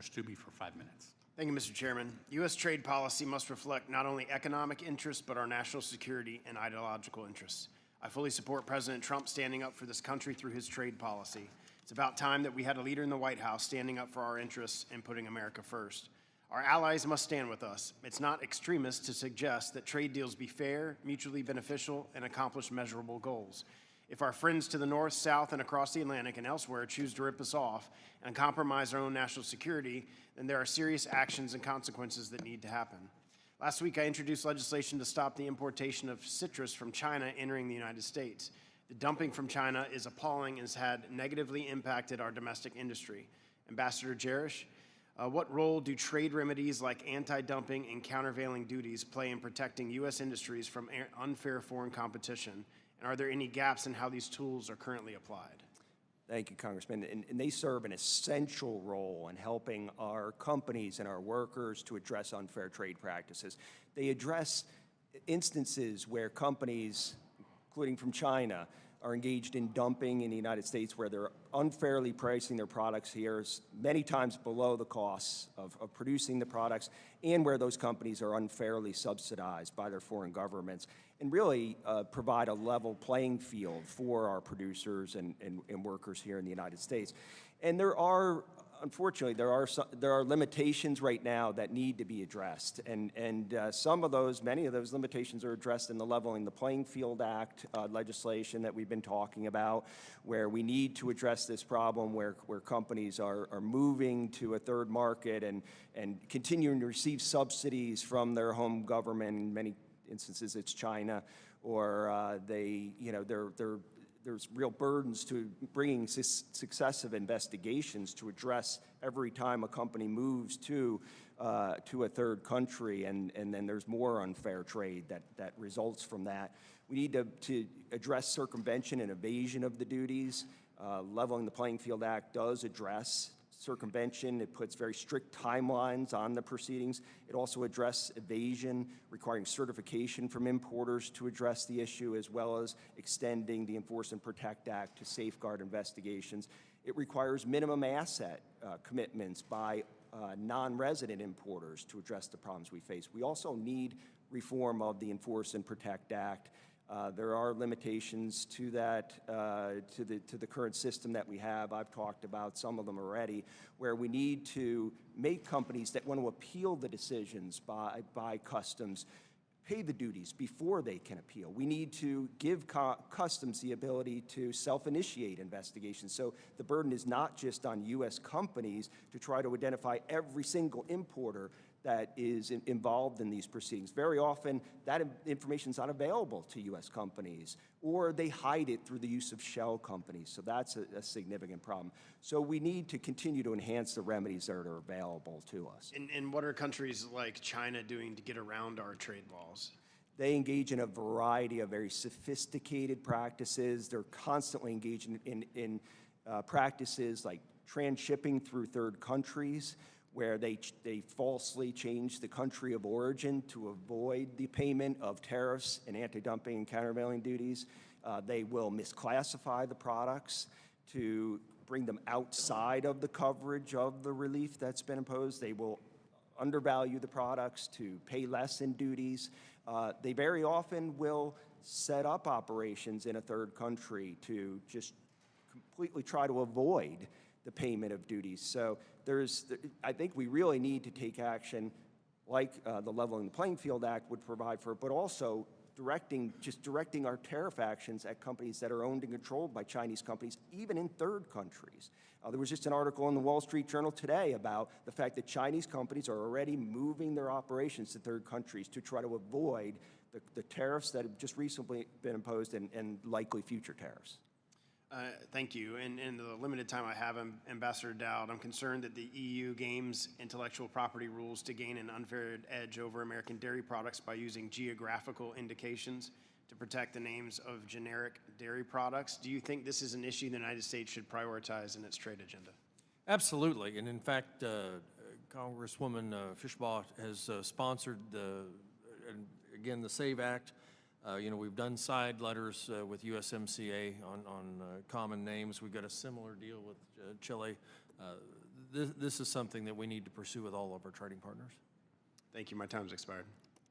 Stubbe for 5 minutes. Thank you, Mr. Chairman. U.S. trade policy must reflect not only economic interests, but our national security and ideological interests. I fully support President Trump standing up for this country through his trade policy. It's about time that we had a leader in the White House standing up for our interests and putting America first. Our allies must stand with us. It's not extremist to suggest that trade deals be fair, mutually beneficial, and accomplish measurable goals. If our friends to the north, south, and across the Atlantic and elsewhere choose to rip us off and compromise our own national security, then there are serious actions and consequences that need to happen. Last week, I introduced legislation to stop the importation of citrus from China entering the United States. The dumping from China is appalling and has had negatively impacted our domestic industry. Ambassador Jarish, what role do trade remedies like anti-dumping and countervailing duties play in protecting U.S. industries from unfair foreign competition? And are there any gaps in how these tools are currently applied? Thank you, Congressman. And they serve an essential role in helping our companies and our workers to address unfair trade practices. They address instances where companies, including from China, are engaged in dumping in the United States, where they're unfairly pricing their products here many times below the costs of producing the products, and where those companies are unfairly subsidized by their foreign governments, and really provide a level playing field for our producers and workers here in the United States. And there are, unfortunately, there are limitations right now that need to be addressed, and many of those limitations are addressed in the Leveling the Playing Field Act legislation that we've been talking about, where we need to address this problem where companies are moving to a third market and continuing to receive subsidies from their home government. In many instances, it's China, or there's real burdens to bringing successive investigations to address every time a company moves to a third country, and then there's more unfair trade that results from that. We need to address circumvention and evasion of the duties. Leveling the Playing Field Act does address circumvention. It puts very strict timelines on the proceedings. It also addresses evasion, requiring certification from importers to address the issue, as well as extending the Enforce and Protect Act to safeguard investigations. It requires minimum asset commitments by non-resident importers to address the problems we face. We also need reform of the Enforce and Protect Act. There are limitations to that, to the current system that we have. I've talked about some of them already, where we need to make companies that want to appeal the decisions by customs pay the duties before they can appeal. We need to give customs the ability to self-initiate investigations, so the burden is not just on U.S. companies to try to identify every single importer that is involved in these proceedings. Very often, that information is not available to U.S. companies, or they hide it through the use of shell companies, so that's a significant problem. So we need to continue to enhance the remedies that are available to us. And what are countries like China doing to get around our trade laws? They engage in a variety of very sophisticated practices. They're constantly engaged in practices like transshipping through third countries, where they falsely change the country of origin to avoid the payment of tariffs and anti-dumping and countervailing duties. They will misclassify the products to bring them outside of the coverage of the relief that's been imposed. They will undervalue the products to pay less in duties. They very often will set up operations in a third country to just completely try to avoid the payment of duties. So I think we really need to take action like the Leveling the Playing Field Act would provide for, but also directing our tariff actions at companies that are owned and controlled by Chinese companies, even in third countries. There was just an article in the Wall Street Journal today about the fact that Chinese companies are already moving their operations to third countries to try to avoid the tariffs that have just recently been imposed and likely future tariffs. Thank you. And in the limited time I have, Ambassador Dowd, I'm concerned that the EU games intellectual property rules to gain an unfair edge over American dairy products by using geographical indications to protect the names of generic dairy products. Do you think this is an issue the United States should prioritize in its trade agenda? Absolutely. And in fact, Congresswoman Fischbaugh has sponsored the SAVE Act. We've done side letters with USMCA on common names. We've got a similar deal with Chile. this is something that we need to pursue with all of our trading partners. Thank you. My time's expired.